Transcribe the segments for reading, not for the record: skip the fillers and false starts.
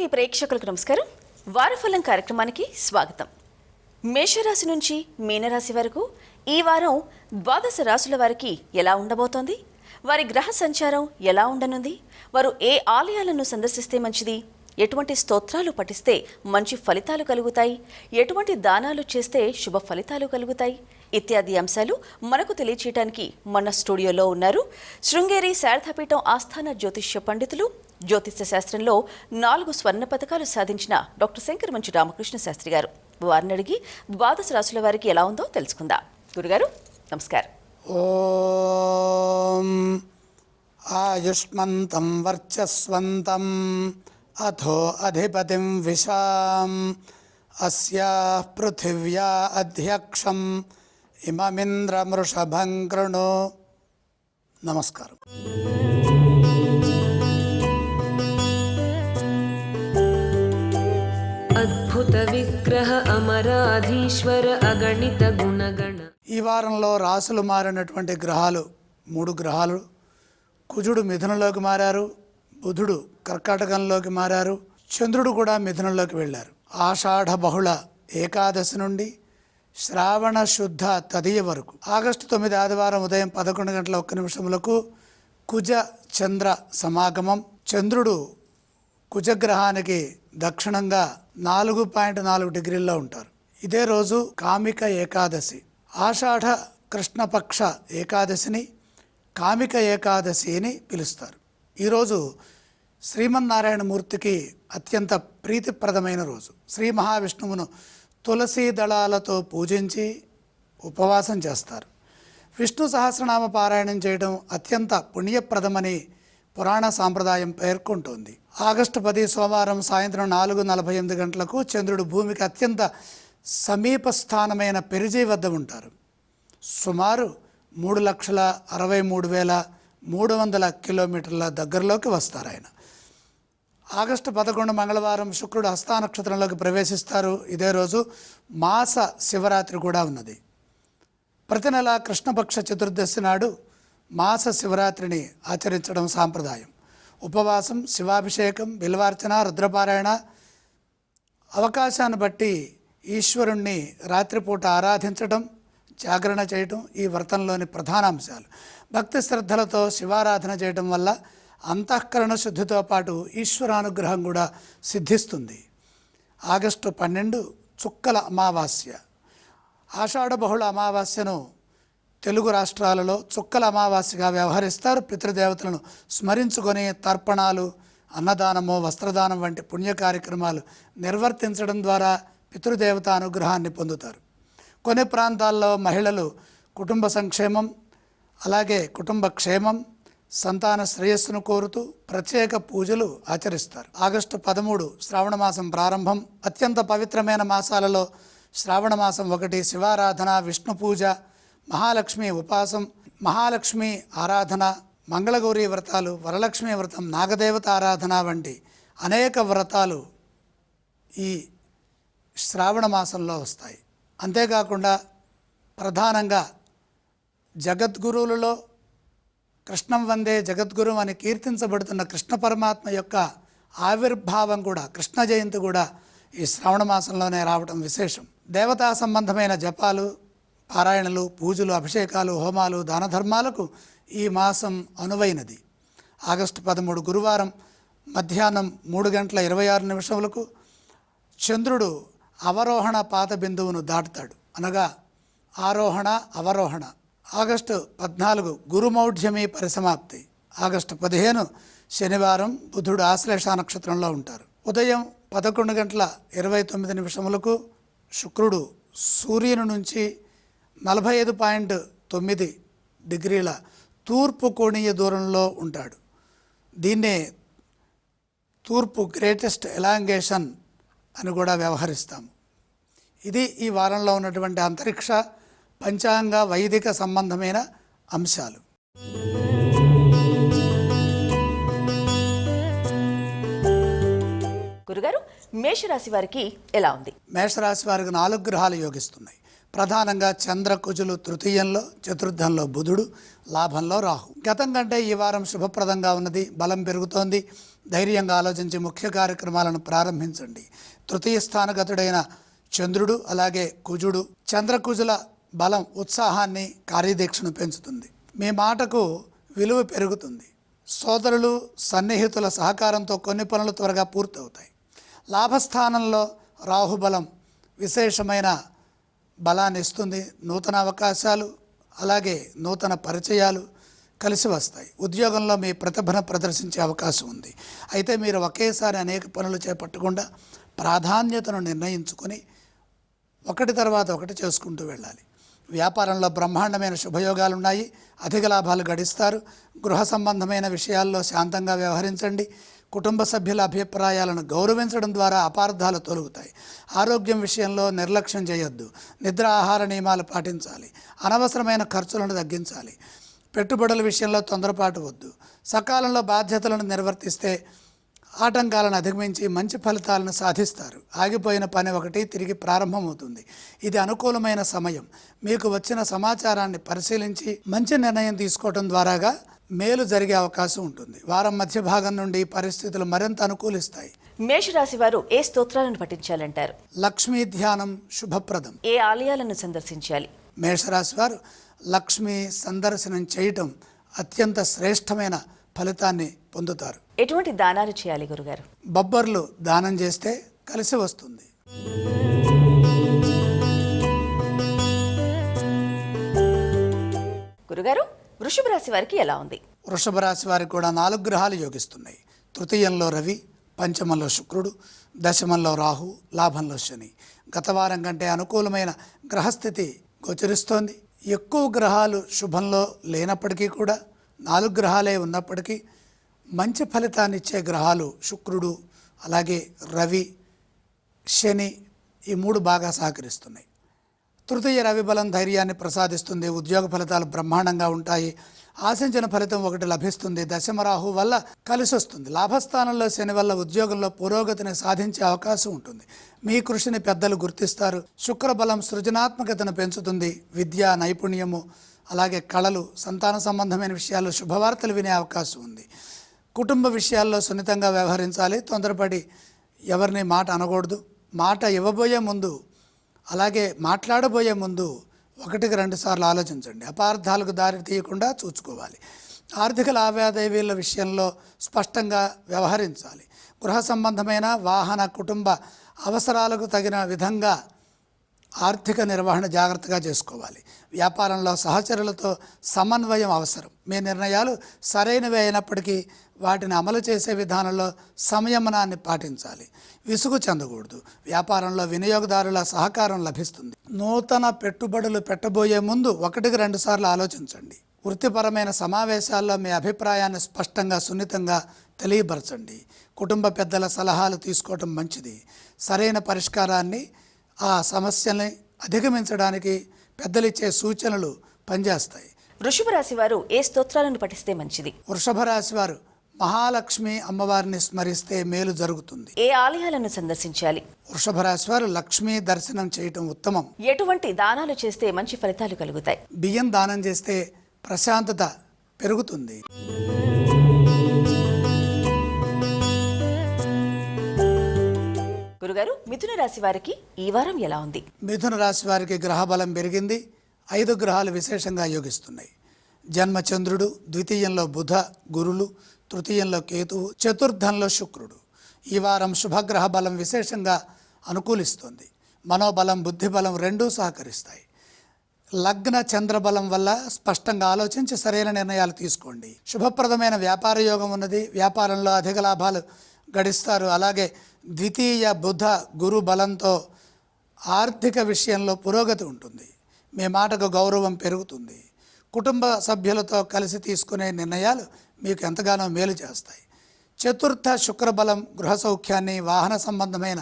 TV ప్రేక్షకులకు నమస్కారం. వారఫలం కార్యక్రమానికి స్వాగతం. మేషరాశి నుంచి మీనరాశి వరకు ఈ వారం ద్వాదశ రాశుల వారికి ఎలా ఉండబోతోంది? వారి గ్రహ సంచారం ఎలా ఉండనుంది? వారు ఏ ఆలయాలను సందర్శిస్తే మంచిది? ఎటువంటి స్తోత్రాలు పఠిస్తే మంచి ఫలితాలు కలుగుతాయి? ఎటువంటి దానాలు చేస్తే శుభ ఫలితాలు కలుగుతాయి? ఇత్యాది అంశాలు మనకు తెలియచేయడానికి మన స్టూడియోలో ఉన్నారు శృంగేరి శారదాపీఠం ఆస్థాన జ్యోతిష్య పండితులు, జ్యోతిష్య శాస్త్రంలో 4 స్వర్ణ పతకాలు సాధించిన డాక్టర్ శంకర్ మంచి రామకృష్ణ శాస్త్రి గారు. వారిని అడిగి ద్వాదశ రాశుల వారికి ఎలా ఉందో తెలుసుకుందాం. గురుగారు నమస్కారం. ఓం ఆయుష్మంతం వర్చస్వంతం అథో అధిపతిం విశాం అస్యాః పృథివ్యా అధ్యక్షం ఇమమింద్రమృషభం కృణు. నమస్కారం. అద్భుత విగ్రహ అమరాధీశ్వర అగణిత గుణగణ. ఈ వారంలో రాసులు మారినటువంటి గ్రహాలు 3 గ్రహాలు. కుజుడు మిథునంలోకి మారారు, బుధుడు కర్కాటకంలోకి మారారు, చంద్రుడు కూడా మిథునంలోకి వెళ్ళారు. ఆషాఢ బహుళ ఏకాదశి నుండి శ్రావణ శుద్ధ తదియ వరకు ఆగస్టు 9 ఆదివారం ఉదయం 11:01 కుజ చంద్ర సమాగమం. చంద్రుడు కుజగ్రహానికి దక్షిణంగా 4.4 డిగ్రీల్లో ఉంటారు. ఇదే రోజు కామిక ఏకాదశి. ఆషాఢ కృష్ణపక్ష ఏకాదశిని కామిక ఏకాదశి అని పిలుస్తారు. ఈరోజు శ్రీమన్నారాయణమూర్తికి అత్యంత ప్రీతిప్రదమైన రోజు. శ్రీ మహావిష్ణువును తులసీ దళాలతో పూజించి ఉపవాసం చేస్తారు. విష్ణు సహస్రనామ పారాయణం చేయడం అత్యంత పుణ్యప్రదమని పురాణ సాంప్రదాయం పేర్కొంటోంది. ఆగస్టు 10 సోమవారం సాయంత్రం 4:48 చంద్రుడు భూమికి అత్యంత సమీప స్థానమైన పెరిజీ వద్ద ఉంటారు. సుమారు 3,63,300 కిలోమీటర్ల దగ్గరలోకి వస్తారు ఆయన. ఆగస్టు 11 మంగళవారం శుక్రుడు హస్తా నక్షత్రంలోకి ప్రవేశిస్తారు. ఇదే రోజు మాస శివరాత్రి కూడా ఉన్నది. ప్రతి నెల కృష్ణపక్ష చతుర్దశి నాడు మాస శివరాత్రిని ఆచరించడం సాంప్రదాయం. ఉపవాసం, శివాభిషేకం, బిల్వార్చన, రుద్రపారాయణ, అవకాశాన్ని బట్టి ఈశ్వరుణ్ణి రాత్రిపూట ఆరాధించడం, జాగరణ చేయటం ఈ వ్రతంలోని ప్రధాన అంశాలు. భక్తి శ్రద్ధలతో శివారాధన చేయడం వల్ల అంతఃకరణ శుద్ధితో పాటు ఈశ్వరానుగ్రహం కూడా సిద్ధిస్తుంది. ఆగస్టు 12 చుక్కల అమావాస్య. ఆషాఢ బహుళ అమావాస్యను తెలుగు రాష్ట్రాలలో చుక్కల అమావాస్యగా వ్యవహరిస్తారు. పితృదేవతలను స్మరించుకొని తర్పణాలు, అన్నదానము, వస్త్రదానం వంటి పుణ్య కార్యక్రమాలు నిర్వర్తించడం ద్వారా పితృదేవత అనుగ్రహాన్ని పొందుతారు. కొన్ని ప్రాంతాల్లో మహిళలు కుటుంబ సంక్షేమం, అలాగే కుటుంబ క్షేమం, సంతాన శ్రేయస్సును కోరుతూ ప్రత్యేక పూజలు ఆచరిస్తారు. ఆగస్టు 13 శ్రావణ మాసం ప్రారంభం. అత్యంత పవిత్రమైన మాసాలలో శ్రావణ మాసం ఒకటి. శివారాధన, విష్ణు పూజ, మహాలక్ష్మి ఉపాసం, మహాలక్ష్మి ఆరాధన, మంగళగౌరీ వ్రతాలు, వరలక్ష్మి వ్రతం, నాగదేవత ఆరాధన వంటి అనేక వ్రతాలు ఈ శ్రావణ మాసంలో వస్తాయి. అంతేకాకుండా ప్రధానంగా జగద్గురువులలో కృష్ణం వందే జగద్గురు అని కీర్తించబడుతున్న కృష్ణ పరమాత్మ యొక్క ఆవిర్భావం కూడా, కృష్ణ జయంతి కూడా ఈ శ్రావణ మాసంలోనే రావడం విశేషం. దేవతా సంబంధమైన జపాలు, పారాయణలు, పూజలు, అభిషేకాలు, హోమాలు, దాన ధర్మాలకు ఈ మాసం అనువైనది. ఆగస్టు 13 గురువారం మధ్యాహ్నం 3:26 చంద్రుడు అవరోహణ పాత బిందువును దాటుతాడు, అనగా ఆరోహణ అవరోహణ. ఆగస్టు 14 గురుమౌఢ్యమి పరిసమాప్తి. ఆగస్టు 15 శనివారం బుధుడు ఆశ్లేష నక్షత్రంలో ఉంటారు. ఉదయం 11:29 శుక్రుడు సూర్యుని నుంచి 45.9 డిగ్రీల తూర్పు కోణీయ దూరంలో ఉంటాడు. దీన్నే తూర్పు గ్రేటెస్ట్ ఎలాంగేషన్ అని కూడా వ్యవహరిస్తాము. ఇది ఈ వారంలో ఉన్నటువంటి అంతరిక్ష, పంచాంగ, వైదిక సంబంధమైన అంశాలు. గురుగారు మేషరాశి వారికి ఎలా ఉంది? మేషరాశి వారికి 4 గ్రహాలు యోగిస్తున్నాయి. ప్రధానంగా చంద్ర, కుజులు తృతీయంలో, చతుర్థంలో బుధుడు, లాభంలో రాహు. గతం కంటే ఈ వారం శుభప్రదంగా ఉన్నది. బలం పెరుగుతోంది. ధైర్యంగా ఆలోచించి ముఖ్య కార్యక్రమాలను ప్రారంభించండి. తృతీయ స్థానగతుడైన చంద్రుడు అలాగే కుజుడు, చంద్రకుజుల బలం ఉత్సాహాన్ని, కార్యదీక్షను పెంచుతుంది. మీ మాటకు విలువ పెరుగుతుంది. సోదరులు, సన్నిహితుల సహకారంతో కొన్ని పనులు త్వరగా పూర్తవుతాయి. లాభస్థానంలో రాహుబలం విశేషమైన బలాన్ని ఇస్తుంది. నూతన అవకాశాలు అలాగే నూతన పరిచయాలు కలిసి వస్తాయి. ఉద్యోగంలో మీ ప్రతిభను ప్రదర్శించే అవకాశం ఉంది. అయితే మీరు ఒకేసారి అనేక పనులు చేపట్టకుండా ప్రాధాన్యతను నిర్ణయించుకొని ఒకటి తర్వాత ఒకటి చేసుకుంటూ వెళ్ళాలి. వ్యాపారంలో బ్రహ్మాండమైన శుభయోగాలు ఉన్నాయి. అధిక లాభాలు గడిస్తారు. గృహ సంబంధమైన విషయాల్లో శాంతంగా వ్యవహరించండి. కుటుంబ సభ్యుల అభిప్రాయాలను గౌరవించడం ద్వారా అపార్థాలు తొలగుతాయి. ఆరోగ్యం విషయంలో నిర్లక్ష్యం చేయొద్దు. నిద్ర, ఆహార నియమాలు పాటించాలి. అనవసరమైన ఖర్చులను తగ్గించాలి. పెట్టుబడుల విషయంలో తొందరపాటు వద్దు. సకాలంలో బాధ్యతలను నిర్వర్తిస్తే ఆటంకాలను అధిగమించి మంచి ఫలితాలను సాధిస్తారు. ఆగిపోయిన పని ఒకటి తిరిగి ప్రారంభమవుతుంది. ఇది అనుకూలమైన సమయం. మీకు వచ్చిన సమాచారాన్ని పరిశీలించి మంచి నిర్ణయం తీసుకోవడం ద్వారాగా మేలు జరిగే అవకాశం ఉంటుంది. వారం మధ్య భాగం నుండి పరిస్థితులు మరింత అనుకూలిస్తాయి. మేషరాశి వారు ఏ స్తోత్రాలను పఠించాలంటారు? లక్ష్మీ ధ్యానం శుభప్రదం. ఏ ఆలయాలను సందర్శించాలి? మేషరాశి వారు లక్ష్మీ సందర్శనం చేయటం అత్యంత శ్రేష్టమైన ఫలితాన్ని పొందుతారు. ఎటువంటి దానాలు చేయాలి గురుగారు? బొబ్బర్లు దానం చేస్తే కలిసి వస్తుంది. గురుగారు, వృషభ రాశి వారికి ఎలా ఉంది? వృషభ రాశి వారికి కూడా 4 గ్రహాలు యోగిస్తున్నాయి. తృతీయంలో రవి, పంచమంలో శుక్రుడు, దశమంలో రాహు, లాభంలో శని. గత వారం కంటే అనుకూలమైన గ్రహస్థితి గోచరిస్తోంది. ఎక్కువ గ్రహాలు శుభంలో లేనప్పటికీ కూడా 4 గ్రహాలే ఉన్నప్పటికీ మంచి ఫలితాన్ని ఇచ్చే గ్రహాలు శుక్రుడు అలాగే రవి, శని, ఈ 3 బాగా సహకరిస్తున్నాయి. తృతీయ రవి బలం ధైర్యాన్ని ప్రసాదిస్తుంది. ఉద్యోగ ఫలితాలు బ్రహ్మాండంగా ఉంటాయి. ఆశించిన ఫలితం ఒకటి లభిస్తుంది. దశమరాహు వల్ల కలిసి వస్తుంది. లాభస్థానంలో శని వల్ల ఉద్యోగంలో పురోగతిని సాధించే అవకాశం ఉంటుంది. మీ కృషిని పెద్దలు గుర్తిస్తారు. శుక్రబలం సృజనాత్మకతను పెంచుతుంది. విద్య, నైపుణ్యము అలాగే కళలు, సంతాన సంబంధమైన విషయాల్లో శుభవార్తలు వినే అవకాశం ఉంది. కుటుంబ విషయాల్లో సున్నితంగా వ్యవహరించాలి. తొందరపడి ఎవరిని మాట అనకూడదు. మాట ఇవ్వబోయే ముందు అలాగే మాట్లాడబోయే ముందు 1-2 సార్లు ఆలోచించండి. అపార్థాలకు దారి తీయకుండా చూసుకోవాలి. ఆర్థిక లావాదేవీల విషయంలో స్పష్టంగా వ్యవహరించాలి. గృహ సంబంధమైన వాహన, కుటుంబ అవసరాలకు తగిన విధంగా ఆర్థిక నిర్వహణ జాగ్రత్తగా చేసుకోవాలి. వ్యాపారంలో సహచరులతో సమన్వయం అవసరం. మీ నిర్ణయాలు సరైనవి అయినప్పటికీ వాటిని అమలు చేసే విధానంలో సంయమనాన్ని పాటించాలి. విసుగు చెందకూడదు. వ్యాపారంలో వినియోగదారుల సహకారం లభిస్తుంది. నూతన పెట్టుబడులు పెట్టబోయే ముందు 1-2 సార్లు ఆలోచించండి. వృత్తిపరమైన సమావేశాల్లో మీ అభిప్రాయాన్ని స్పష్టంగా, సున్నితంగా తెలియపరచండి. కుటుంబ పెద్దల సలహాలు తీసుకోవటం మంచిది. సరైన పరిష్కారాన్ని, ఆ సమస్యల్ని అధిగమించడానికి పెద్దలిచ్చే సూచనలు పనిచేస్తాయి. వృషభ రాశి వారు ఏ స్తోత్రాలను పఠిస్తే మంచిది? వృషభ రాశి వారు మహాలక్ష్మి అమ్మవారిని స్మరిస్తే మేలు జరుగుతుంది. ఏ ఆలయాలను సందర్శించాలి? వృషభ రాశి వారు లక్ష్మీ దర్శనం చేయటం ఉత్తమం. ఎటువంటి దానాలు చేస్తే మంచి ఫలితాలు కలుగుతాయి? బియ్యం దానం చేస్తే ప్రశాంతత పెరుగుతుంది. గురుగారు, మిథున రాశి వారికి ఈ వారం ఎలా ఉంది? మిథున రాశి వారికి గ్రహ బలం పెరిగింది. 5 గ్రహాలు విశేషంగా యోగిస్తున్నాయి. జన్మ చంద్రుడు, ద్వితీయంలో బుధ, గురులు, తృతీయంలో కేతువు, చతుర్థంలో శుక్రుడు. ఈ వారం శుభగ్రహ బలం విశేషంగా అనుకూలిస్తుంది. మనోబలం, బుద్ధిబలం రెండూ సహకరిస్తాయి. లగ్న చంద్రబలం వల్ల స్పష్టంగా ఆలోచించి సరైన నిర్ణయాలు తీసుకోండి. శుభప్రదమైన వ్యాపార యోగం ఉన్నది. వ్యాపారంలో అధిక లాభాలు గడిస్తారు. అలాగే ద్వితీయ బుధ గురు బలంతో ఆర్థిక విషయంలో పురోగతి ఉంటుంది. మీ మాటకు గౌరవం పెరుగుతుంది. కుటుంబ సభ్యులతో కలిసి తీసుకునే నిర్ణయాలు మీకు ఎంతగానో మేలు చేస్తాయి. చతుర్థ శుక్రబలం గృహ సౌఖ్యాన్ని, వాహన సంబంధమైన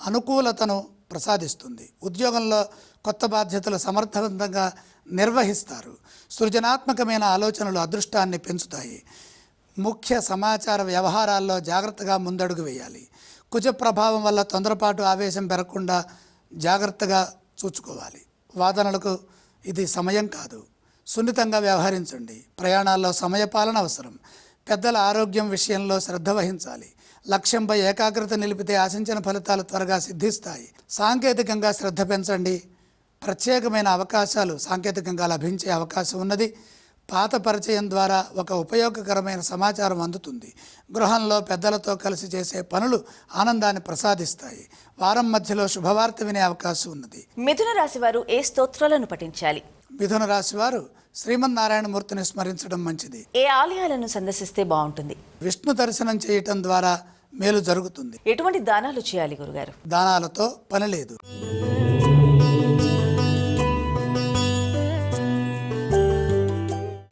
అనుకూలతను ప్రసాదిస్తుంది. ఉద్యోగంలో కొత్త బాధ్యతలు సమర్థవంతంగా నిర్వహిస్తారు. సృజనాత్మకమైన ఆలోచనలు అదృష్టాన్ని పెంచుతాయి. ముఖ్య సమాచార వ్యవహారాల్లో జాగ్రత్తగా ముందడుగు వేయాలి. కుజ ప్రభావం వల్ల తొందరపాటు, ఆవేశం పెరగకుండా జాగ్రత్తగా చూసుకోవాలి. వాదనలకు ఇది సమయం కాదు. సున్నితంగా వ్యవహరించండి. ప్రయాణాల్లో సమయపాలన అవసరం. పెద్దల ఆరోగ్యం విషయంలో శ్రద్ధ వహించాలి. లక్ష్యంపై ఏకాగ్రత నిలిపితే ఆశించిన ఫలితాలు త్వరగా సిద్ధిస్తాయి. సాంకేతికంగా శ్రద్ధ పెంచండి. ప్రత్యేకమైన అవకాశాలు సాంకేతికంగా లభించే అవకాశం ఉన్నది. పాత పరిచయం ద్వారా ఒక ఉపయోగకరమైన సమాచారం అందుతుంది. గృహంలో పెద్దలతో కలిసి చేసే పనులు ఆనందాన్ని ప్రసాదిస్తాయి. వారం మధ్యలో శుభవార్త వినే అవకాశం ఉన్నది. మిథున రాశి వారు ఏ స్తోత్రాలను పఠించాలి? మిథున రాశి వారు శ్రీమన్నారాయణమూర్తిని స్మరించడం మంచిది. ఏ ఆలయాలను సందర్శిస్తే బాగుంటుంది? విష్ణు దర్శనం చేయటం ద్వారా మేలు జరుగుతుంది. ఎటువంటి దానాలు చేయాలి గురుగారు? దానాలతో పని లేదు.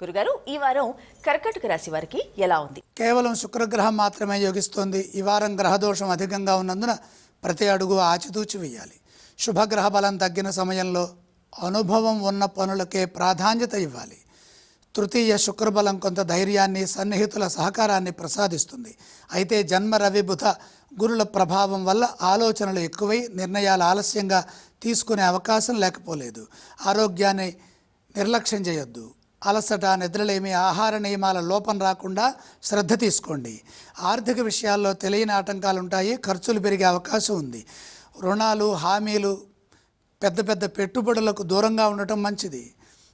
గురుగారు, ఈ వారం కర్కాటక రాశి వారికి ఎలా ఉంది? కేవలం శుక్రగ్రహం మాత్రమే యోగిస్తోంది. ఈ వారం గ్రహదోషం అధికంగా ఉన్నందున ప్రతి అడుగు ఆచితూచి వేయాలి. శుభగ్రహ బలం తగ్గిన సమయంలో అనుభవం ఉన్న పనులకే ప్రాధాన్యత ఇవ్వాలి. తృతీయ శుక్రబలం కొంత ధైర్యాన్ని, సన్నిహితుల సహకారాన్ని ప్రసాదిస్తుంది. అయితే జన్మ రవి బుధ గురుల ప్రభావం వల్ల ఆలోచనలు ఎక్కువై నిర్ణయాలు ఆలస్యంగా తీసుకునే అవకాశం లేకపోలేదు. ఆరోగ్యాన్ని నిర్లక్ష్యం చేయొద్దు. అలసట, నిద్రలేమి, ఆహార నియమాల లోపం రాకుండా శ్రద్ధ తీసుకోండి. ఆర్థిక విషయాల్లో తెలియని ఆటంకాలు ఉంటాయి. ఖర్చులు పెరిగే అవకాశం ఉంది. రుణాలు, హామీలు, పెద్ద పెద్ద పెట్టుబడులకు దూరంగా ఉండటం మంచిది.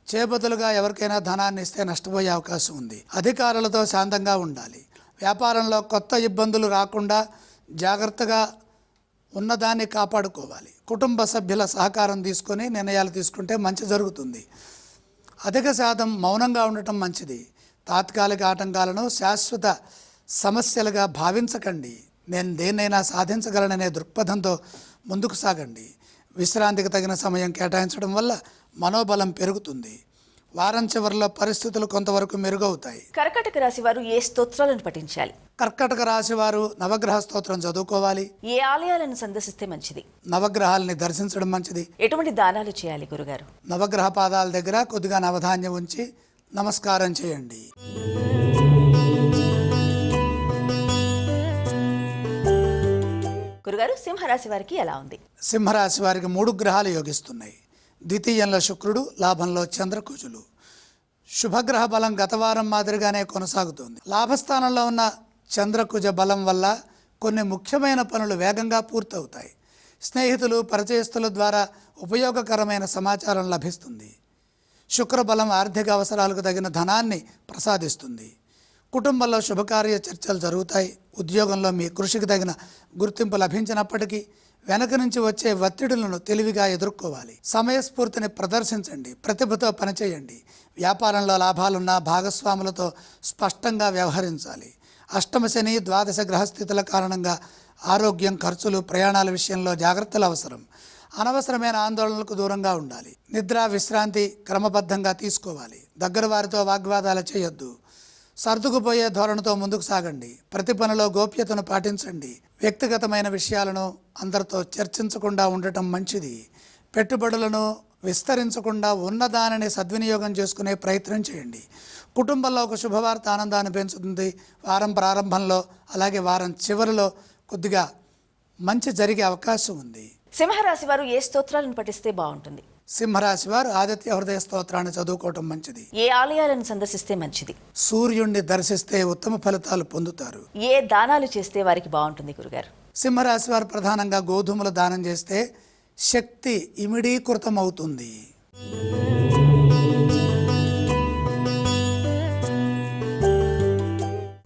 చేపతులుగా ఎవరికైనా ధనాన్ని ఇస్తే నష్టపోయే అవకాశం ఉంది. అధికారులతో శాంతంగా ఉండాలి. వ్యాపారంలో కొత్త ఇబ్బందులు రాకుండా జాగ్రత్తగా ఉన్నదాన్ని కాపాడుకోవాలి. కుటుంబ సభ్యుల సహకారం తీసుకొని నిర్ణయాలు తీసుకుంటే మంచి జరుగుతుంది. అధిక శాతం మౌనంగా ఉండటం మంచిది. తాత్కాలిక ఆటంకాలను శాశ్వత సమస్యలుగా భావించకండి. నేను దేన్నైనా సాధించగలననే దృక్పథంతో ముందుకు సాగండి. విశ్రాంతికి తగిన సమయం కేటాయించడం వల్ల మనోబలం పెరుగుతుంది. వారం చివరిలో పరిస్థితులు కొంతవరకు మెరుగవుతాయి. కర్కాటక రాశి వారు ఏ స్తోత్రాలను పఠించాలి? కర్కాటక రాశి వారు నవగ్రహ స్తోత్రం చదువుకోవాలి. ఏ ఆలయాలను సందర్శిస్తే మంచిది? నవగ్రహాలని దర్శించడం మంచిది. ఎటువంటి దానాలు చేయాలి గురుగారు? నవగ్రహ పాదాల దగ్గర కొద్దిగా నవధాన్యం ఉంచి నమస్కారం చేయండి. గురుగారు, సింహరాశి వారికి ఎలా ఉంది? సింహరాశి వారికి 3 గ్రహాలు యోగిస్తున్నాయి. ద్వితీయంలో శుక్రుడు, లాభంలో చంద్రకుజులు. శుభగ్రహ బలం గత వారం మాదిరిగానే కొనసాగుతోంది. లాభస్థానంలో ఉన్న చంద్రకుజ బలం వల్ల కొన్ని ముఖ్యమైన పనులు వేగంగా పూర్తవుతాయి. స్నేహితులు, పరిచయస్తుల ద్వారా ఉపయోగకరమైన సమాచారం లభిస్తుంది. శుక్రబలం ఆర్థిక అవసరాలకు తగిన ధనాన్ని ప్రసాదిస్తుంది. కుటుంబంలో శుభకార్య చర్చలు జరుగుతాయి. ఉద్యోగంలో మీ కృషికి తగిన గుర్తింపు లభించినప్పటికీ వెనక నుంచి వచ్చే ఒత్తిడులను తెలివిగా ఎదుర్కోవాలి. సమయస్ఫూర్తిని ప్రదర్శించండి. ప్రతిభతో పనిచేయండి. వ్యాపారంలో లాభాలున్న భాగస్వాములతో స్పష్టంగా వ్యవహరించాలి. అష్టమ శని, ద్వాదశ గ్రహస్థితుల కారణంగా ఆరోగ్యం, ఖర్చులు, ప్రయాణాల విషయంలో జాగ్రత్తలు అవసరం. అనవసరమైన ఆందోళనలకు దూరంగా ఉండాలి. నిద్ర, విశ్రాంతి క్రమబద్ధంగా తీసుకోవాలి. దగ్గర వారితో వాగ్వాదాలు చేయొద్దు. సర్దుకుపోయే ధోరణితో ముందుకు సాగండి. ప్రతి పనిలో గోప్యతను పాటించండి. వ్యక్తిగతమైన విషయాలను అందరితో చర్చించకుండా ఉండటం మంచిది. పెట్టుబడులను విస్తరించకుండా ఉన్నదానిని సద్వినియోగం చేసుకునే ప్రయత్నం చేయండి. కుటుంబంలో ఒక శుభవార్త ఆనందాన్ని పెంచుతుంది. వారం ప్రారంభంలో అలాగే వారం చివరిలో కొద్దిగా మంచి జరిగే అవకాశం ఉంది. సింహరాశి వారు ఏ స్తోత్రాలను పఠిస్తే బాగుంటుంది? సింహరాశి వారు ఆదిత్య హృదయ స్తోత్రాన్ని చదువుకోవటం మంచిది. ఏ ఆలయాలను సందర్శిస్తే మంచిది? సూర్యుణ్ణి దర్శిస్తే ఉత్తమ ఫలితాలు పొందుతారు. ఏ దానాలు చేస్తే వారికి బాగుంటుంది గురుగారు? సింహరాశి వారు ప్రధానంగా గోధుమలు దానం చేస్తే శక్తి ఇమిడీకృతం అవుతుంది.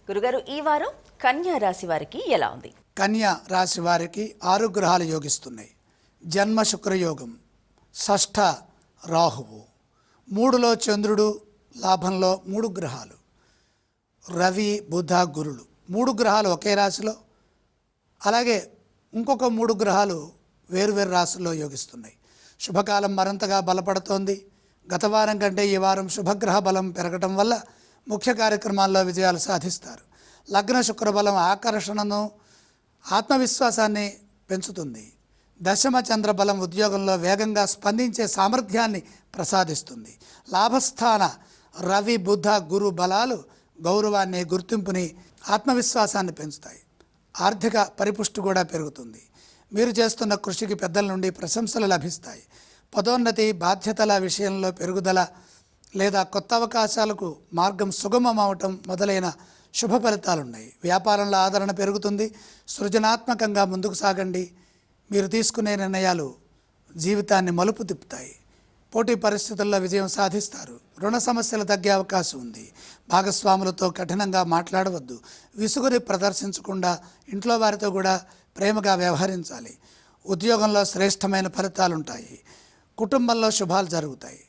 గురుగారు, ఈ వారం కన్యా రాశి వారికి ఎలా ఉంది? కన్యా రాశి వారికి 6 గ్రహాలు యోగిస్తున్నాయి. జన్మ శుక్రయోగం, షష్ఠ రాహువు, 3లో చంద్రుడు, లాభంలో 3 గ్రహాలు రవి, బుధ, గురులు. 3 గ్రహాలు ఒకే రాశిలో, అలాగే ఇంకొక 3 గ్రహాలు వేరువేరు రాశుల్లో యోగిస్తున్నాయి. శుభకాలం మరింతగా బలపడుతోంది. గత వారం కంటే ఈ వారం శుభగ్రహ బలం పెరగటం వల్ల ముఖ్య కార్యక్రమాల్లో విజయాలు సాధిస్తారు. లగ్న శుక్రబలం ఆకర్షణను, ఆత్మవిశ్వాసాన్ని పెంచుతుంది. దశమ చంద్రబలం ఉద్యోగంలో వేగంగా స్పందించే సామర్థ్యాన్ని ప్రసాదిస్తుంది. లాభస్థాన రవి, బుధ, గురు బలాలు గౌరవాన్ని, గుర్తింపుని, ఆత్మవిశ్వాసాన్ని పెంచుతాయి. ఆర్థిక పరిపుష్టి కూడా పెరుగుతుంది. మీరు చేస్తున్న కృషికి పెద్దల నుండి ప్రశంసలు లభిస్తాయి. పదోన్నతి, బాధ్యతల విషయంలో పెరుగుదల లేదా కొత్త అవకాశాలకు మార్గం సుగమం అవటం మొదలైన శుభ ఫలితాలు ఉన్నాయి. వ్యాపారంలో ఆదరణ పెరుగుతుంది. సృజనాత్మకంగా ముందుకు సాగండి. మీరు తీసుకునే నిర్ణయాలు జీవితాన్ని మలుపు తిప్పుతాయి. పోటీ పరిస్థితుల్లో విజయం సాధిస్తారు. రుణ సమస్యలు తగ్గే అవకాశం ఉంది. భాగస్వాములతో కఠినంగా మాట్లాడవద్దు. విసుగుని ప్రదర్శించకుండా ఇంట్లో వారితో కూడా ప్రేమగా వ్యవహరించాలి. ఉద్యోగంలో శ్రేష్టమైన ఫలితాలు ఉంటాయి. కుటుంబంలో శుభాలు జరుగుతాయి.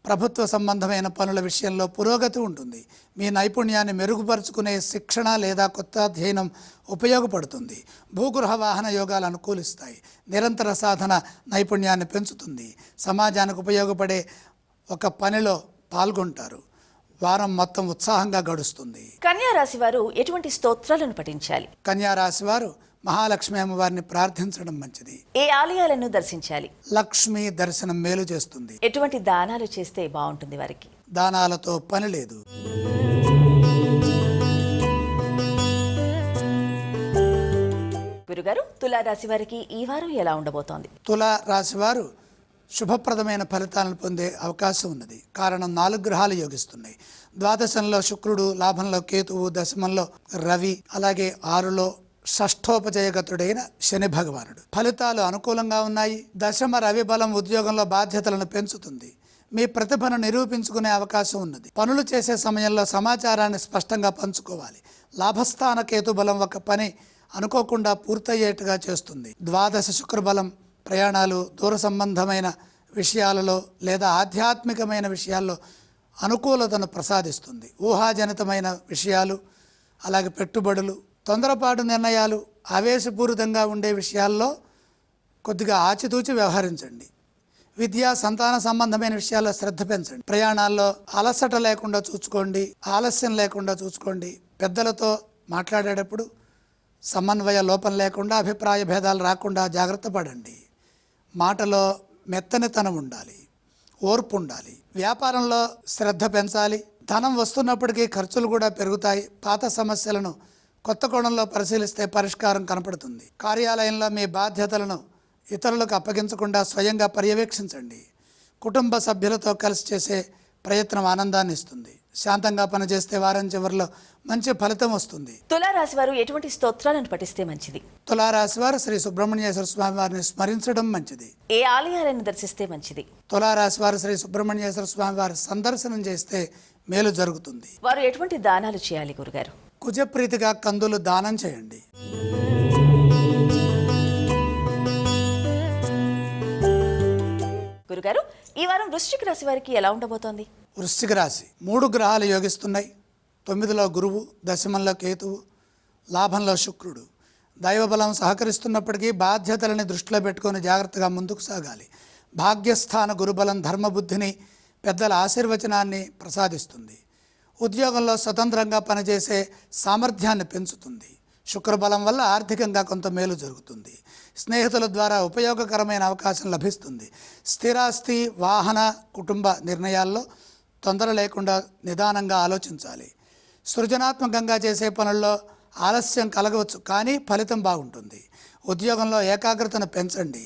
ప్రభుత్వ సంబంధమైన పనుల విషయంలో పురోగతి ఉంటుంది. మీ నైపుణ్యాన్ని మెరుగుపరుచుకునే శిక్షణ లేదా కొత్త అధ్యయనం ఉపయోగపడుతుంది. భూగృహ వాహన యోగాలు అనుకూలిస్తాయి. నిరంతర సాధన నైపుణ్యాన్ని పెంచుతుంది. సమాజానికి ఉపయోగపడే ఒక పనిలో పాల్గొంటారు. వారం మొత్తం ఉత్సాహంగా గడుస్తుంది. కన్యా రాశి వారు ఎటువంటి స్తోత్రాలను పఠించాలి? కన్యా రాశి వారు మహాలక్ష్మి అమ్మవారిని ప్రార్థించడం మంచిది. ఏ ఆలయాలను దర్శించాలి? లక్ష్మి దర్శనం మేలు చేస్తుంది. ఎటువంటి దానాలు చేస్తే బాగుంటుంది వారికి? దానాలతో పని లేదు. గురుగారు, తులారాశి వారికి ఈ వారం ఎలా ఉండబోతోంది? తులా రాశి వారు శుభప్రదమైన ఫలితాలను పొందే అవకాశం ఉన్నది. కారణం 4 గ్రహాలు యోగిస్తున్నాయి. ద్వాదశంలో శుక్రుడు, లాభంలో కేతువు, దశమంలో రవి, అలాగే 6లో షష్ఠోపజయగతుడైన శని భగవానుడు. ఫలితాలు అనుకూలంగా ఉన్నాయి. దశమ రవి బలం ఉద్యోగంలో బాధ్యతలను పెంచుతుంది. మీ ప్రతిభను నిరూపించుకునే అవకాశం ఉన్నది. పనులు చేసే సమయంలో సమాచారాన్ని స్పష్టంగా పంచుకోవాలి. లాభస్థాన కేతు బలం ఒక పని అనుకోకుండా పూర్తయ్యేట్టుగా చేస్తుంది. ద్వాదశ శుక్రబలం ప్రయాణాలు, దూర సంబంధమైన విషయాలలో లేదా ఆధ్యాత్మికమైన విషయాల్లో అనుకూలతను ప్రసాదిస్తుంది. ఊహాజనితమైన విషయాలు, అలాగే పెట్టుబడులు, తొందరపాటు నిర్ణయాలు, ఆవేశపూరితంగా ఉండే విషయాల్లో కొద్దిగా ఆచితూచి వ్యవహరించండి. విద్యా సంతాన సంబంధమైన విషయాల్లో శ్రద్ధ పెంచండి. ప్రయాణాల్లో అలసట లేకుండా చూసుకోండి. ఆలస్యం లేకుండా చూసుకోండి. పెద్దలతో మాట్లాడేటప్పుడు సమన్వయ లోపం లేకుండా, అభిప్రాయ భేదాలు రాకుండా జాగ్రత్త పడండి. మాటలో మెత్తనితనం ఉండాలి, ఓర్పు ఉండాలి. వ్యాపారంలో శ్రద్ధ పెంచాలి. ధనం వస్తున్నప్పటికీ ఖర్చులు కూడా పెరుగుతాయి. పాత సమస్యలను కొత్త కోణంలో పరిశీలిస్తే పరిష్కారం కనపడుతుంది. కార్యాలయంలో మీ బాధ్యతలను ఇతరులకు అప్పగించకుండా స్వయంగా పర్యవేక్షించండి. కుటుంబ సభ్యులతో కలిసి చేసే ప్రయత్నం ఆనందాన్ని ఇస్తుంది. శాంతంగా పనిచేస్తే వారం చివరిలో మంచి ఫలితం వస్తుంది. తులారాశి వారు ఎటువంటి స్తోత్రాలను పఠిస్తే మంచిది? తులారాశి వారు శ్రీ సుబ్రహ్మణ్యేశ్వర స్వామి వారిని స్మరించడం మంచిది. ఏ ఆలయాలను దర్శిస్తే మంచిది? తులారాశి వారు శ్రీ సుబ్రహ్మణ్యేశ్వర స్వామి వారి సందర్శనం చేస్తే మేలు జరుగుతుంది. వారు ఎటువంటి దానాలు చేయాలి గురుగారు? కుజప్రీతిగా కందులు దానం చేయండి. గురుగారు, ఈ వారం వృశ్చిక రాశి వారికి ఎలా ఉండబోతోంది? వృశ్చిక రాశి 3 గ్రహాలు యోగిస్తున్నాయి. 9లో గురువు, దశమంలో కేతువు, లాభంలో శుక్రుడు. దైవబలం సహకరిస్తున్నప్పటికీ బాధ్యతలని దృష్టిలో పెట్టుకొని జాగ్రత్తగా ముందుకు సాగాలి. భాగ్యస్థాన గురుబలం ధర్మబుద్ధిని, పెద్దల ఆశీర్వచనాన్ని ప్రసాదిస్తుంది. ఉద్యోగంలో స్వతంత్రంగా పనిచేసే సామర్థ్యాన్ని పెంచుతుంది. శుక్రబలం వల్ల ఆర్థికంగా కొంత మేలు జరుగుతుంది. స్నేహితుల ద్వారా ఉపయోగకరమైన అవకాశం లభిస్తుంది. స్థిరాస్తి, వాహన, కుటుంబ నిర్ణయాల్లో తొందర లేకుండా నిదానంగా ఆలోచించాలి. సృజనాత్మకంగా చేసే పనుల్లో ఆలస్యం కలగవచ్చు, కానీ ఫలితం బాగుంటుంది. ఉద్యోగంలో ఏకాగ్రతను పెంచండి.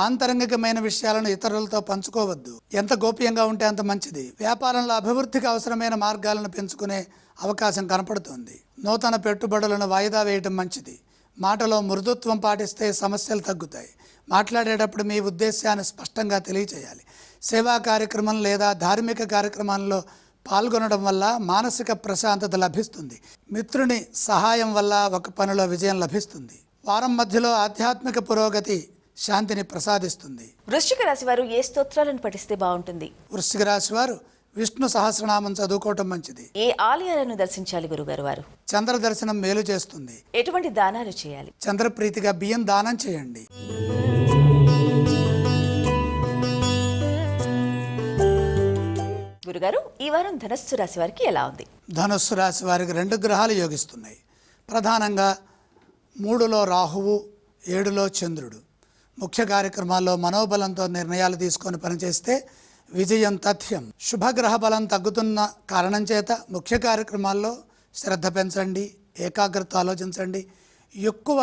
ఆంతరంగికమైన విషయాలను ఇతరులతో పంచుకోవద్దు. ఎంత గోప్యంగా ఉంటే అంత మంచిది. వ్యాపారంలో అభివృద్ధికి అవసరమైన మార్గాలను పెంచుకునే అవకాశం కనపడుతుంది. నూతన పెట్టుబడులను వాయిదా వేయటం మంచిది. మాటలో మృదుత్వం పాటిస్తే సమస్యలు తగ్గుతాయి. మాట్లాడేటప్పుడు మీ ఉద్దేశాన్ని స్పష్టంగా తెలియచేయాలి. సేవా కార్యక్రమం లేదా ధార్మిక కార్యక్రమాల్లో పాల్గొనడం వల్ల మానసిక ప్రశాంతత లభిస్తుంది. మిత్రుని సహాయం వల్ల ఒక పనిలో విజయం లభిస్తుంది. వారం మధ్యలో ఆధ్యాత్మిక పురోగతి శాంతిని ప్రసాదిస్తుంది. వృశ్చిక రాశి వారు ఏ స్తోత్రాలను పఠిస్తే బాగుంటుంది? వృశ్చిక రాశి వారు విష్ణు సహస్రనామం చదువుకోవటం మంచిది. ఏ ఆలయాలను దర్శించాలి గురుగారు వారు? చంద్ర దర్శనం మేలు చేస్తుంది. ఎటువంటి దానాలు చేయాలి? చంద్రప్రీతిగా బియ్యం దానం చేయండి. గురుగారు, ఈ వారం ధనస్సు రాశి వారికి ఎలా ఉంది? ధనుస్సు రాశి వారికి 2 గ్రహాలు యోగిస్తున్నాయి. ప్రధానంగా 3లో రాహువు, 7లో చంద్రుడు. ముఖ్య కార్యక్రమాల్లో మనోబలంతో నిర్ణయాలు తీసుకొని పనిచేస్తే విజయం తథ్యం. శుభగ్రహ బలం తగ్గుతున్న కారణం చేత ముఖ్య కార్యక్రమాల్లో శ్రద్ధ పెంచండి, ఏకాగ్రత ఆలోచించండి. ఎక్కువ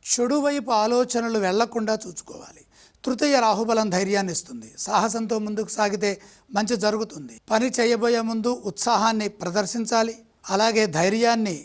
చెడు వైపు ఆలోచనలు వెళ్లకుండా చూసుకోవాలి. తృతీయ రాహుబలం ధైర్యాన్ని ఇస్తుంది. సాహసంతో ముందుకు సాగితే మంచి జరుగుతుంది. పని చేయబోయే ముందు ఉత్సాహాన్ని ప్రదర్శించాలి. అలాగే ధైర్యాన్ని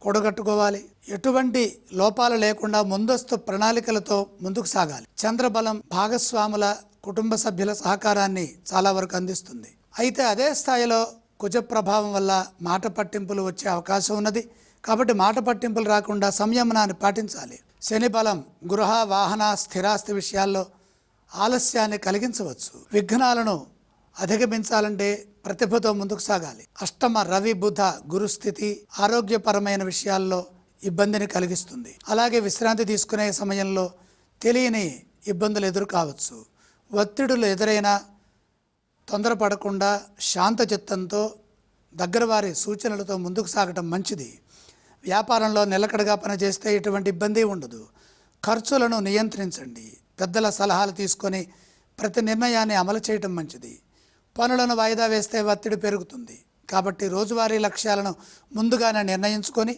కూడగట్టుకోవాలి. ఎటువంటి లోపాలు లేకుండా ముందస్తు ప్రణాళికలతో ముందుకు సాగాలి. చంద్రబలం భాగస్వాముల కుటుంబ సభ్యుల సహకారాన్ని చాలా వరకు అందిస్తుంది. అయితే అదే స్థాయిలో కుజ ప్రభావం వల్ల మాట పట్టింపులు వచ్చే అవకాశం ఉన్నది. కాబట్టి మాట పట్టింపులు రాకుండా సంయమనాన్ని పాటించాలి. శని బలం గృహ వాహన స్థిరాస్తి విషయాల్లో ఆలస్యాన్ని కలిగించవచ్చు. విఘ్నాలను అధిగమించాలంటే ప్రతిభతో ముందుకు సాగాలి. అష్టమ రవి బుధ గురుస్థితి ఆరోగ్యపరమైన విషయాల్లో ఇబ్బందిని కలిగిస్తుంది. అలాగే విశ్రాంతి తీసుకునే సమయంలో తెలియని ఇబ్బందులు ఎదురు కావచ్చు. ఒత్తిడులు ఎదురైనా తొందరపడకుండా శాంత చిత్తంతో దగ్గర వారి సూచనలతో ముందుకు సాగటం మంచిది. వ్యాపారంలో నిలకడగా పనిచేస్తే ఎటువంటి ఇబ్బంది ఉండదు. ఖర్చులను నియంత్రించండి. పెద్దల సలహాలు తీసుకొని ప్రతి నిర్ణయాన్ని అమలు చేయటం మంచిది. పనులను వాయిదా వేస్తే ఒత్తిడి పెరుగుతుంది. కాబట్టి రోజువారీ లక్ష్యాలను ముందుగానే నిర్ణయించుకొని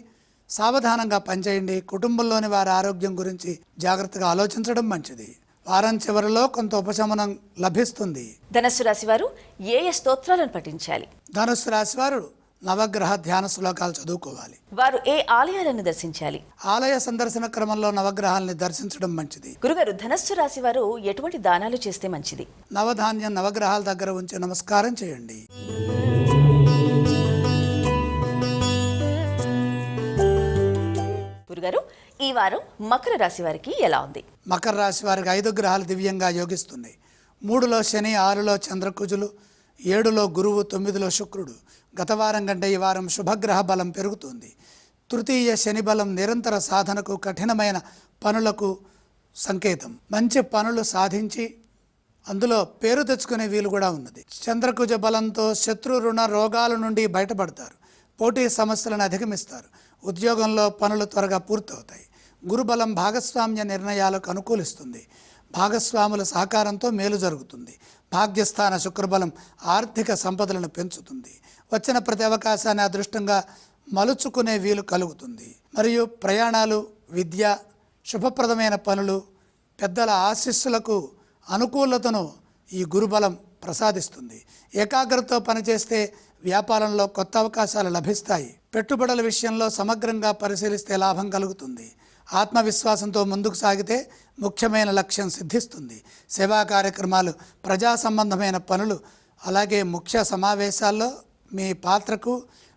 సావధానంగా పనిచేయండి. కుటుంబంలోని వారి ఆరోగ్యం గురించి జాగ్రత్తగా ఆలోచించడం మంచిది. వారం చివరిలో కొంత ఉపశమనం లభిస్తుంది. ధనుస్సు రాశి వారు ఏ స్తోత్రాలను పఠించాలి? ధనుస్సు రాశి వారు నవగ్రహ ధ్యాన శ్లోకాలు చదువుకోవాలి. వారు ఏ ఆలయాలను దర్శించాలి? ఆలయ సందర్శన క్రమంలో నవగ్రహాలని దర్శించడం మంచిది. గురుగారు, ధనుస్సు రాశి వారు ఎటువంటి దానాలు చేస్తే మంచిది? నవధాన్యం నవగ్రహాల దగ్గర ఉంచి నమస్కారం చేయండి. గురుగారు, ఈ వారం మకర రాశి వారికి ఎలా ఉంది? మకర రాశి వారికి 5 గ్రహాలు దివ్యంగా యోగిస్తున్నాయి. 3లో శని, 6లో చంద్రకుజులు, 7లో గురువు, 9లో శుక్రుడు. గత వారం కంటే ఈ వారం శుభగ్రహ బలం పెరుగుతుంది. తృతీయ శని బలం నిరంతర సాధనకు, కఠినమైన పనులకు సంకేతం. మంచి పనులు సాధించి అందులో పేరు తెచ్చుకునే వీలు కూడా ఉన్నది. చంద్రకుజ బలంతో శత్రు రుణ రోగాల నుండి బయటపడతారు. పోటీ సమస్యలను అధిగమిస్తారు. ఉద్యోగంలో పనులు త్వరగా పూర్తవుతాయి. గురుబలం భాగస్వామ్య నిర్ణయాలకు అనుకూలిస్తుంది. భాగస్వాముల సహకారంతో మేలు జరుగుతుంది. భాగ్యస్థాన శుక్రబలం ఆర్థిక సంపదలను పెంచుతుంది. వచ్చిన ప్రతి అవకాశాన్ని అదృష్టంగా మలుచుకునే వీలు కలుగుతుంది. మరియు ప్రయాణాలు, విద్య, శుభప్రదమైన పనులు, పెద్దల ఆశీస్సులకు అనుకూలతను ఈ గురుబలం ప్రసాదిస్తుంది. ఏకాగ్రతతో పనిచేస్తే వ్యాపారంలో కొత్త అవకాశాలు లభిస్తాయి. పెట్టుబడుల విషయంలో సమగ్రంగా పరిశీలిస్తే లాభం కలుగుతుంది. ఆత్మవిశ్వాసంతో ముందుకు సాగితే ముఖ్యమైన లక్ష్యం సిద్ధిస్తుంది. సేవా కార్యక్రమాలు, ప్రజా సంబంధమైన పనులు, అలాగే ముఖ్య సమావేశాల్లో మీ పాత్రకు,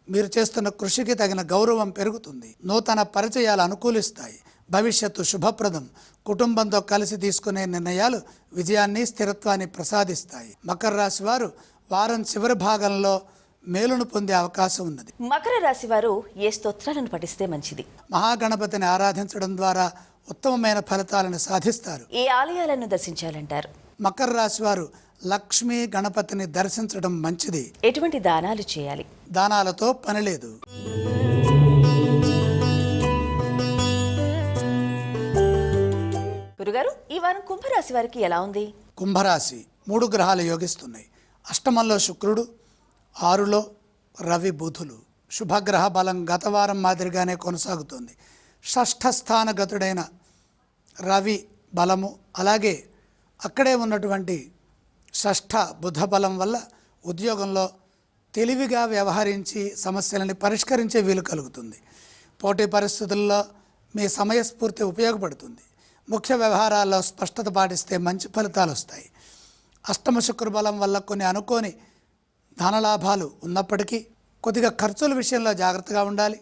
మీరు చేస్తున్న కృషికి తగిన గౌరవం పెరుగుతుంది. నూతన పరిచయాలు అనుకూలిస్తాయి. భవిష్యత్తు శుభప్రదం. కుటుంబంతో కలిసి తీసుకునే నిర్ణయాలు విజయాన్ని, స్థిరత్వాన్ని ప్రసాదిస్తాయి. మకర రాశి వారు వారం చివరి భాగంలో మేలును పొందే అవకాశం ఉన్నది. మకర రాశి వారు ఏ స్తోత్రాలను పఠిస్తే మంచిది? మహాగణపతిని ఆరాధించడం ద్వారా ఉత్తమమైన ఫలితాలను సాధిస్తారు. ఏ ఆలయాలను దర్శించాలంటారు? మకర రాశి వారు లక్ష్మీ గణపతిని దర్శించడం మంచిది. ఎటువంటి దానాలు చేయాలి? దానాలతో పని లేదు. గురుగారు, ఈ వారం కుంభరాశి వారికి ఎలా ఉంది? కుంభరాశి 3 గ్రహాలు యోగిస్తున్నాయి. అష్టమంలో శుక్రుడు, 6లో రవి, బుధులు. శుభగ్రహ బలం గత వారం మాదిరిగానే కొనసాగుతుంది. షష్ఠ స్థానగతుడైన రవి బలము, అలాగే అక్కడే ఉన్నటువంటి షష్ఠ బుధ బలం వల్ల ఉద్యోగంలో తెలివిగా వ్యవహరించి సమస్యలని పరిష్కరించే వీలు కలుగుతుంది. పోటీ పరిస్థితుల్లో మీ సమయస్ఫూర్తి ఉపయోగపడుతుంది. ముఖ్య వ్యవహారాల్లో స్పష్టత పాటిస్తే మంచి ఫలితాలు వస్తాయి. అష్టమ శుక్రబలం వల్ల కొన్ని అనుకోని ధనలాభాలు ఉన్నప్పటికీ కొద్దిగా ఖర్చుల విషయంలో జాగ్రత్తగా ఉండాలి.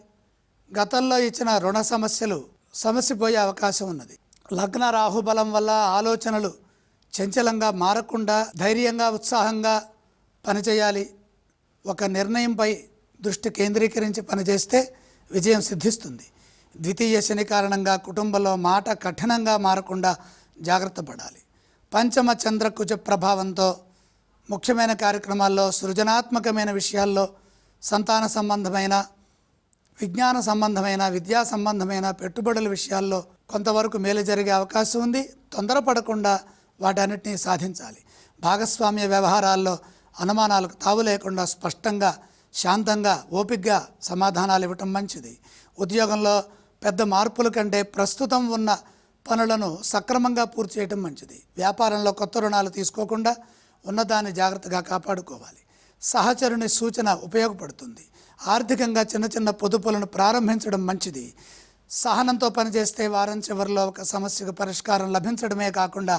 గతంలో ఇచ్చిన రుణ సమస్యలు సమసిపోయే అవకాశం ఉన్నది. లగ్న రాహుబలం వల్ల ఆలోచనలు చంచలంగా మారకుండా ధైర్యంగా, ఉత్సాహంగా పనిచేయాలి. ఒక నిర్ణయంపై దృష్టి కేంద్రీకరించి పనిచేస్తే విజయం సిద్ధిస్తుంది. ద్వితీయ శని కారణంగా కుటుంబంలో మాట కఠినంగా మారకుండా జాగ్రత్త పడాలి. పంచమ చంద్రకుజ ప్రభావంతో ముఖ్యమైన కార్యక్రమాల్లో, సృజనాత్మకమైన విషయాల్లో, సంతాన సంబంధమైన, విజ్ఞాన సంబంధమైన, విద్యా సంబంధమైన పెట్టుబడుల విషయాల్లో కొంతవరకు మేలు జరిగే అవకాశం ఉంది. తొందరపడకుండా వాటన్నిటినీ సాధించాలి. భాగస్వామ్య వ్యవహారాల్లో అనుమానాలకు తావు లేకుండా స్పష్టంగా, శాంతంగా, ఓపికగా సమాధానాలు ఇవ్వటం మంచిది. ఉద్యోగంలో పెద్ద మార్పుల కంటే ప్రస్తుతం ఉన్న పనులను సక్రమంగా పూర్తి చేయటం మంచిది. వ్యాపారంలో కొత్త రుణాలు తీసుకోకుండా ఉన్నదాన్ని జాగ్రత్తగా కాపాడుకోవాలి. సహచరుని సూచన ఉపయోగపడుతుంది. ఆర్థికంగా చిన్న చిన్న పొదుపులను ప్రారంభించడం మంచిది. సహనంతో పనిచేస్తే వారం చివరిలో ఒక సమస్యకు పరిష్కారం లభించడమే కాకుండా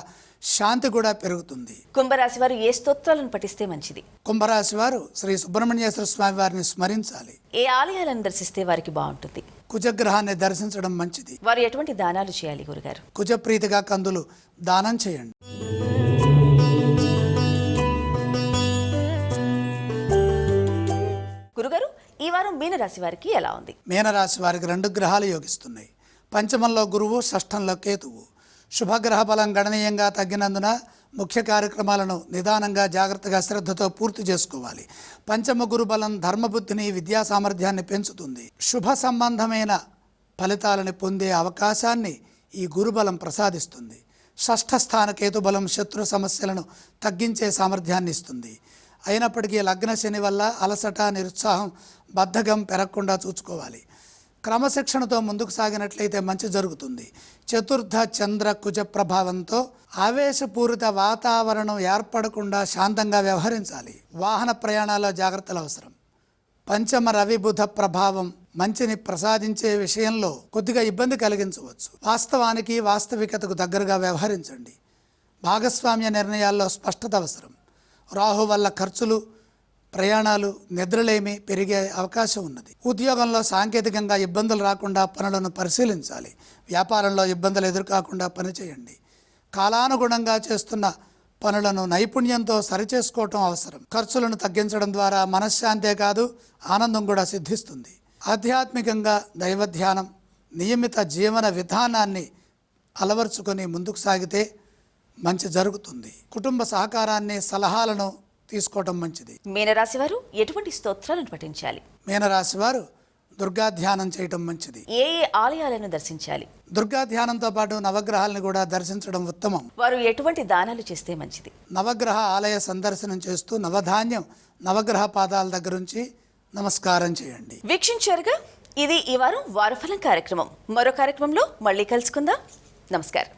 శాంతి కూడా పెరుగుతుంది. కుంభరాశి వారు ఏ స్తోత్రాలను పఠిస్తే మంచిది? కుంభరాశి వారు శ్రీ సుబ్రహ్మణ్యేశ్వర స్వామి వారిని స్మరించాలి. ఏ ఆలయాలను దర్శిస్తే వారికి బాగుంటుంది? కుజగ్రహాన్ని దర్శించడం మంచిది. వారు ఎటువంటి దానాలు చేయాలి గురుగారు? కుజప్రీతిగా కందులు దానం చేయండి. గురుగారు, ఈ వారం మీనరాశి వారికి ఎలా ఉంది? మీనరాశి వారికి 2 గ్రహాలు యోగిస్తున్నాయి. పంచమంలో గురువు, షష్ఠంలో కేతువు. శుభగ్రహ బలం గణనీయంగా తగ్గినందున ముఖ్య కార్యక్రమాలను నిదానంగా జాగ్రత్తగా శ్రద్ధతో పూర్తి చేసుకోవాలి. పంచమ గురు బలం ధర్మబుద్ధిని, విద్యా సామర్థ్యాన్ని పెంచుతుంది. శుభ సంబంధమైన ఫలితాలను పొందే అవకాశాన్ని ఈ గురుబలం ప్రసాదిస్తుంది. షష్ఠ స్థాన కేతుబలం శత్రు సమస్యలను తగ్గించే సామర్థ్యాన్ని ఇస్తుంది. అయినప్పటికీ లగ్న శని వల్ల అలసట, నిరుత్సాహం, బద్ధకం పెరగకుండా చూసుకోవాలి. క్రమశిక్షణతో ముందుకు సాగినట్లయితే మంచి జరుగుతుంది. చతుర్థ చంద్ర కుజ ప్రభావంతో ఆవేశపూరిత వాతావరణం ఏర్పడకుండా శాంతంగా వ్యవహరించాలి. వాహన ప్రయాణాల్లో జాగ్రత్తలు అవసరం. పంచమ రవి బుధ ప్రభావం మంచిని ప్రసాదించే విషయంలో కొద్దిగా ఇబ్బంది కలిగించవచ్చు. వాస్తవానికి వాస్తవికతకు దగ్గరగా వ్యవహరించండి. భాగస్వామ్య నిర్ణయాల్లో స్పష్టత అవసరం. రాహు వల్ల ఖర్చులు, ప్రయాణాలు, నిద్రలేమి పెరిగే అవకాశం ఉన్నది. ఉద్యోగంలో సాంకేతికంగా ఇబ్బందులు రాకుండా పనులను పరిశీలించాలి. వ్యాపారంలో ఇబ్బందులు ఎదురుకాకుండా పనిచేయండి. కాలానుగుణంగా చేస్తున్న పనులను నైపుణ్యంతో సరిచేసుకోవటం అవసరం. ఖర్చులను తగ్గించడం ద్వారా మనశ్శాంతే కాదు, ఆనందం కూడా సిద్ధిస్తుంది. ఆధ్యాత్మికంగా దైవధ్యానం, నియమిత జీవన విధానాన్ని అలవర్చుకొని ముందుకు సాగితే మంచి జరుగుతుంది. కుటుంబ సహకారాన్ని, సలహాలను తీసుకోవటం మంచిది. మీనరాశి వారు ఎటువంటి స్తోత్రాలను పఠించాలి? మీనరాశి వారు దుర్గా ధ్యానం చేయటం మంచిది. ఏ ఏ ఆలయాలను దర్శించాలి? దుర్గా ధ్యానంతో పాటు నవగ్రహాలను కూడా దర్శించడం ఉత్తమం. వారు ఎటువంటి దానాలు చేస్తే మంచిది? నవగ్రహ ఆలయ సందర్శనం చేస్తూ నవధాన్యం నవగ్రహ పాదాల దగ్గర నుంచి నమస్కారం చేయండి. వీక్షించారుగా, ఇది ఈ వారం వారఫలం కార్యక్రమం. మరో కార్యక్రమంలో మళ్ళీ కలుసుకుందాం. నమస్కారం.